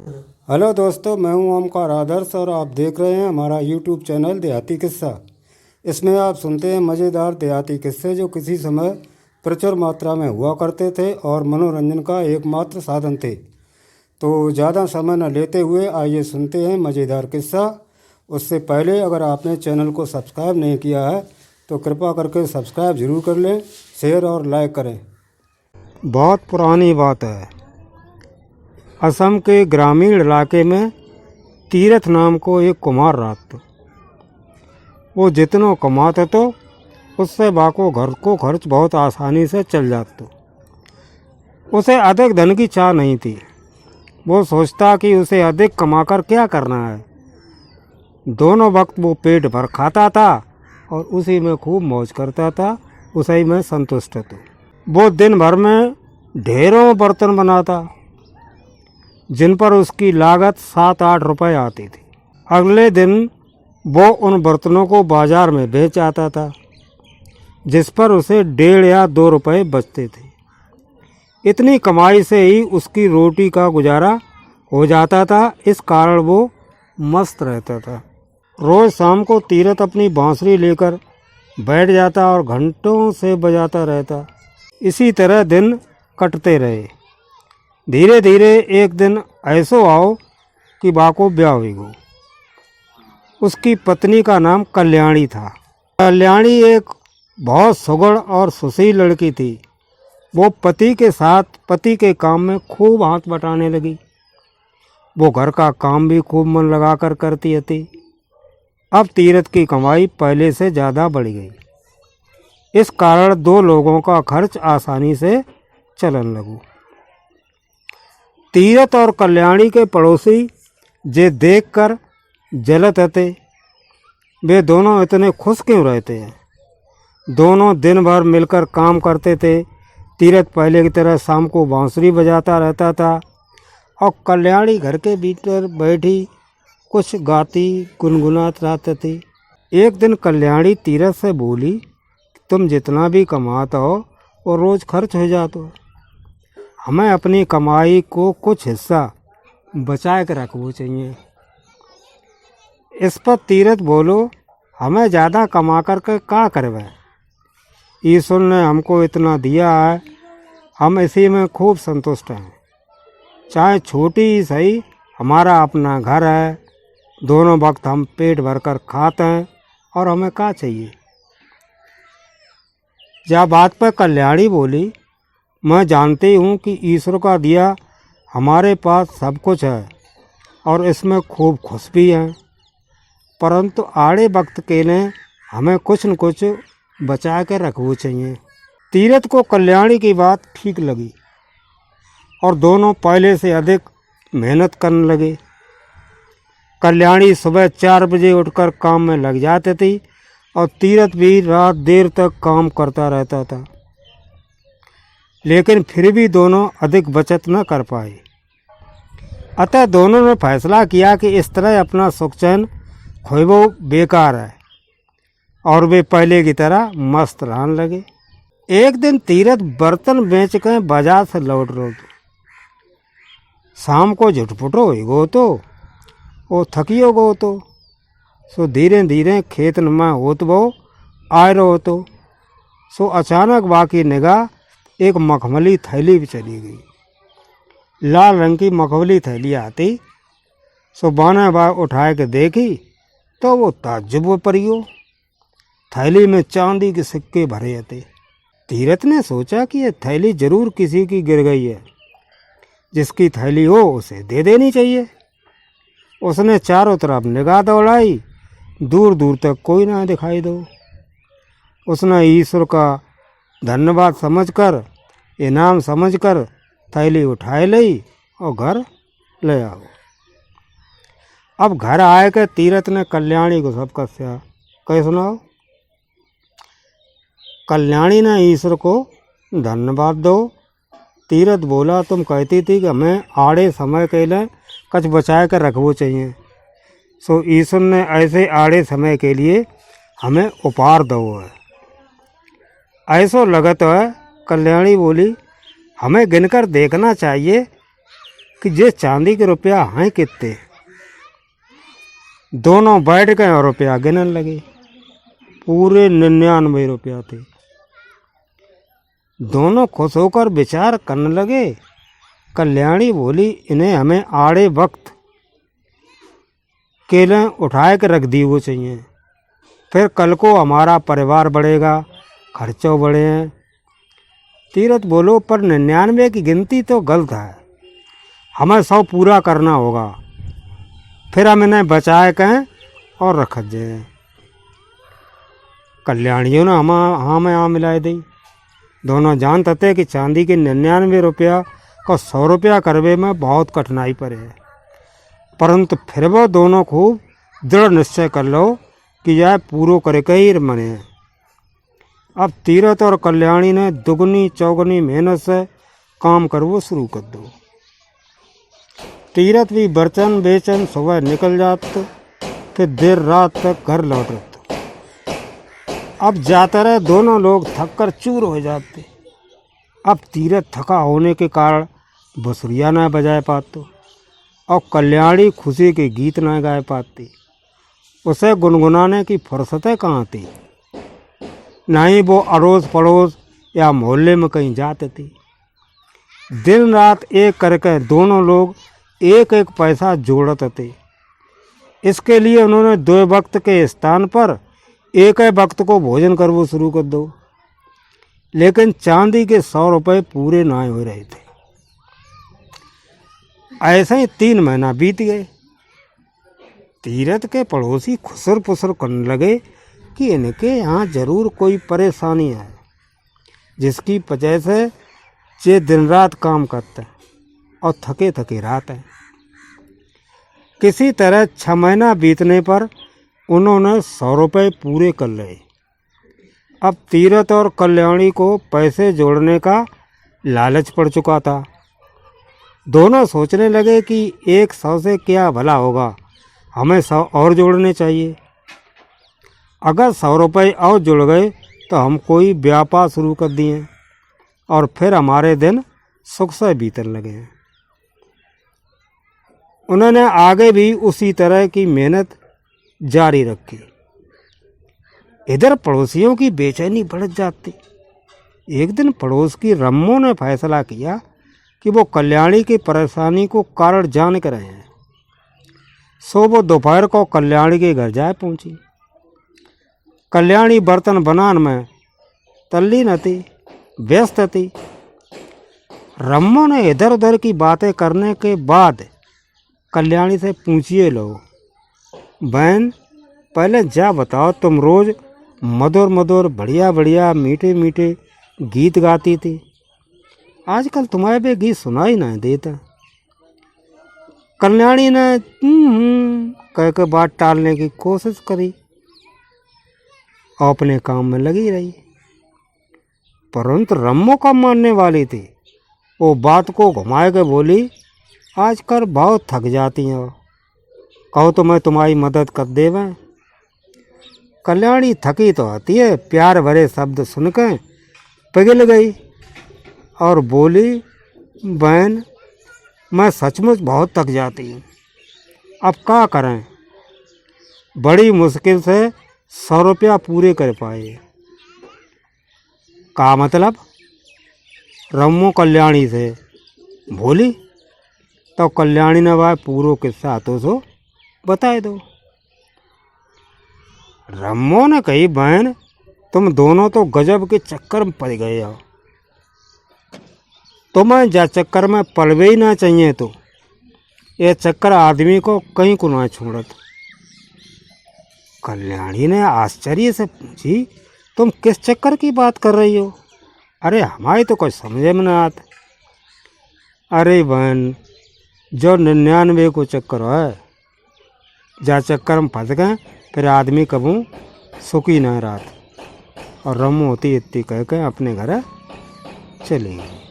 Hello दोस्तों, मैं हूं ओमकार आदर्श और आप देख रहे हैं हमारा यूट्यूब चैनल देहाती किस्सा। इसमें आप सुनते हैं मज़ेदार देहाती किस्से जो किसी समय प्रचुर मात्रा में हुआ करते थे और मनोरंजन का एकमात्र साधन थे। तो ज़्यादा समय न लेते हुए आइए सुनते हैं मज़ेदार किस्सा। उससे पहले अगर आपने चैनल को सब्सक्राइब नहीं किया है तो कृपा करके सब्सक्राइब ज़रूर कर लें, शेयर और लाइक करें। बहुत पुरानी बात है। असम के ग्रामीण इलाके में तीरथ नाम को एक कुम्हार रहता। वो जितना कमाता तो उससे बाको घर को खर्च बहुत आसानी से चल जाता। उसे अधिक धन की चाह नहीं थी। वो सोचता कि उसे अधिक कमाकर क्या करना है। दोनों वक्त वो पेट भर खाता था और उसी में खूब मौज करता था, उसी में संतुष्ट था। वो दिन भर में ढेरों बर्तन बनाता जिन पर उसकी लागत 7-8 रुपए आती थी। अगले दिन वो उन बर्तनों को बाजार में बेच आता था जिस पर उसे 1.5 या 2 रुपए बचते थे। इतनी कमाई से ही उसकी रोटी का गुजारा हो जाता था। इस कारण वो मस्त रहता था। रोज़ शाम को तीरथ अपनी बांसुरी लेकर बैठ जाता और घंटों से बजाता रहता। इसी तरह दिन कटते रहे। धीरे धीरे एक दिन ऐसो आओ कि बाको ब्याह हुई गो। उसकी पत्नी का नाम कल्याणी था। कल्याणी एक बहुत सुगढ़ और सुशील लड़की थी। वो पति के साथ पति के काम में खूब हाथ बटाने लगी। वो घर का काम भी खूब मन लगाकर करती थी। अब तीरथ की कमाई पहले से ज़्यादा बढ़ गई। इस कारण 2 लोगों का खर्च आसानी से चलन लगू। तीरथ और कल्याणी के पड़ोसी जे देखकर जलत थे। वे दोनों इतने खुश क्यों रहते हैं। दोनों दिन भर मिलकर काम करते थे। तीरथ पहले की तरह शाम को बांसुरी बजाता रहता था और कल्याणी घर के भीतर बैठी कुछ गाती गुनगुनात रहती थी। एक दिन कल्याणी तीरथ से बोली, तुम जितना भी कमाता हो वो रोज़ खर्च हो जाता। हमें अपनी कमाई को कुछ हिस्सा बचा के रखना चाहिए। इस पर तीरथ बोलो, हमें ज़्यादा कमा करके क्या करवे। ईश्वर ने हमको इतना दिया है, हम इसी में खूब संतुष्ट हैं। चाहे छोटी ही सही, हमारा अपना घर है। दोनों वक्त हम पेट भरकर खाते हैं और हमें क्या चाहिए। जब बात पर कल्याणी बोली, मैं जानती हूँ कि ईश्वर का दिया हमारे पास सब कुछ है और इसमें खूब खुश भी हैं, परंतु आड़े वक्त के लिए हमें कुछ न कुछ बचा के रखना चाहिए। तीरथ को कल्याणी की बात ठीक लगी और दोनों पहले से अधिक मेहनत करने लगे। कल्याणी सुबह 4 बजे उठकर काम में लग जाती थी और तीरथ भी रात देर तक काम करता रहता था। लेकिन फिर भी दोनों अधिक बचत न कर पाए। अतः दोनों ने फैसला किया कि इस तरह अपना सुख चैन खोना बेकार है और वे पहले की तरह मस्त रहने लगे। एक दिन तीरथ बर्तन बेच कर बाजार से लौट रहे थे। शाम को झुटपुटो ही गो तो वो थकियो गो तो सो धीरे धीरे खेत में होत वो आए रहो तो सो अचानक बाकी निगाह एक मखमली थैली भी चली गई। लाल रंग की मखमली थैली आती सो बाने बार उठाए के देखी तो वो ताज्जुब परियो। थैली में चांदी के सिक्के भरे थे। तीरथ ने सोचा कि यह थैली जरूर किसी की गिर गई है। जिसकी थैली हो उसे दे देनी चाहिए। उसने चारों तरफ निगाह दौड़ाई, दूर दूर तक कोई ना दिखाई दो। उसने ईश्वर का धन्यवाद समझकर, इनाम समझकर थैली उठाए ली और घर ले आओ। अब घर आए के तीरथ ने कल्याणी को सब कस्या कह सुनाओ। कल्याणी ने ईश्वर को धन्यवाद दो। तीरथ बोला, तुम कहती थी कि हमें आड़े समय के लिए कुछ बचाए कर रखना चाहिए, सो ईश्वर ने ऐसे आड़े समय के लिए हमें उपहार दो है। ऐसो लगत है। कल्याणी बोली, हमें गिनकर देखना चाहिए कि ये चांदी के रुपया हैं कितने। दोनों बैठ गए और रुपया गिनने लगे। पूरे 99 रुपया थे। दोनों खुश होकर विचार करने लगे। कल्याणी बोली, इन्हें हमें आड़े वक्त केले उठाए के रख दिए वो चाहिए, फिर कल को हमारा परिवार बढ़ेगा, खर्चों बढ़े हैं। तीरथ बोलो, पर 99 की गिनती तो गलत है, हमें 100 पूरा करना होगा, फिर हम इन्हें बचाए कहें और रख जाए। कल्याणियों ने हमें हाँ मिलाई दी। दोनों जानते थे कि चांदी के 99 रुपया को 100 रुपया करवे में बहुत कठिनाई पड़े है, परंतु फिर वो दोनों खूब दृढ़ निश्चय कर लो कि यह पूरो करके ही मने। अब तीरथ और कल्याणी ने दुगनी चौगनी मेहनत से काम करवो शुरू कर दो। तीरथ भी बर्तन बेचन सुबह निकल जाते, फिर देर रात तक घर लौट रहते। अब जाते रहे दोनों लोग थक कर चूर हो जाते। अब तीरथ थका होने के कारण बसुरिया न बजा पाते और कल्याणी खुशी के गीत न गा पाती। उसे गुनगुनाने की फुर्सतें कहाँ थी, न ही वो अड़ोस पड़ोस या मोहल्ले में कहीं जाते थे। दिन रात एक करके दोनों लोग एक एक पैसा जोड़ते थे। इसके लिए उन्होंने 2 वक्त के स्थान पर एक वक्त को भोजन करवो शुरू कर दो। लेकिन चांदी के 100 रुपये पूरे ना हो रहे थे। ऐसे ही 3 महीना बीत गए। तीरथ के पड़ोसी खुसर पुसर करने लगे कि इनके यहाँ जरूर कोई परेशानी है, जिसकी वजह से ये दिन रात काम करते हैं और थके थके रहते हैं। किसी तरह 6 महीना बीतने पर उन्होंने 100 रुपये पूरे कर लिए। अब तीरथ और कल्याणी को पैसे जोड़ने का लालच पड़ चुका था। दोनों सोचने लगे कि 100 से क्या भला होगा, हमें 100 और जोड़ने चाहिए। अगर 100 रुपये और जुड़ गए तो हम कोई व्यापार शुरू कर दिए और फिर हमारे दिन सुख से बीतने लगे। उन्होंने आगे भी उसी तरह की मेहनत जारी रखी। इधर पड़ोसियों की बेचैनी बढ़ जाती। एक दिन पड़ोस की रम्मो ने फैसला किया कि वो कल्याणी की परेशानी को कारण जान कर रहे हैं। सो वो दोपहर को कल्याणी के घर जाए पहुंची। कल्याणी बर्तन बनाने में तल्लीन थी, व्यस्त थी। रम्मो ने इधर उधर की बातें करने के बाद कल्याणी से पूछिए लो, बहन पहले जा बताओ, तुम रोज मधुर मधुर बढ़िया बढ़िया मीठे मीठे गीत गाती थी, आजकल तुम्हारे भी गीत सुनाई नहीं देता। कल्याणी ने कह के बात टालने की कोशिश करी और अपने काम में लगी रही, परंतु रम्मो का मानने वाली थी। वो बात को घुमाए के बोली, आजकल बहुत थक जाती हैं, कहो तो मैं तुम्हारी मदद कर देवें। कल्याणी थकी तो आती है, प्यार भरे शब्द सुनकर पिघल गई और बोली, बहन मैं सचमुच बहुत थक जाती हूँ, अब क्या करें। बड़ी मुश्किल से 100 रुपया पूरे कर पाए। का मतलब? रम्मो कल्याणी से बोली। तो कल्याणी ने वह पूरो किस्सा तो सो बताए दो। रम्मो ने कही, बहन तुम दोनों तो गजब के चक्कर में पड़ गए हो, तुम्हें जा चक्कर में पड़वे ही ना चाहिए, तो ये चक्कर आदमी को कहीं को ना छोड़त। कल्याणी ने आश्चर्य से पूछी, तुम किस चक्कर की बात कर रही हो? अरे हमारी तो कुछ समझे में ना आता। अरे बहन, जो 99 को चक्कर है, जा चक्कर में फंस गए फिर आदमी कबू सुखी न रात। और रम्मो होती इतनी कह के अपने घर चली गई।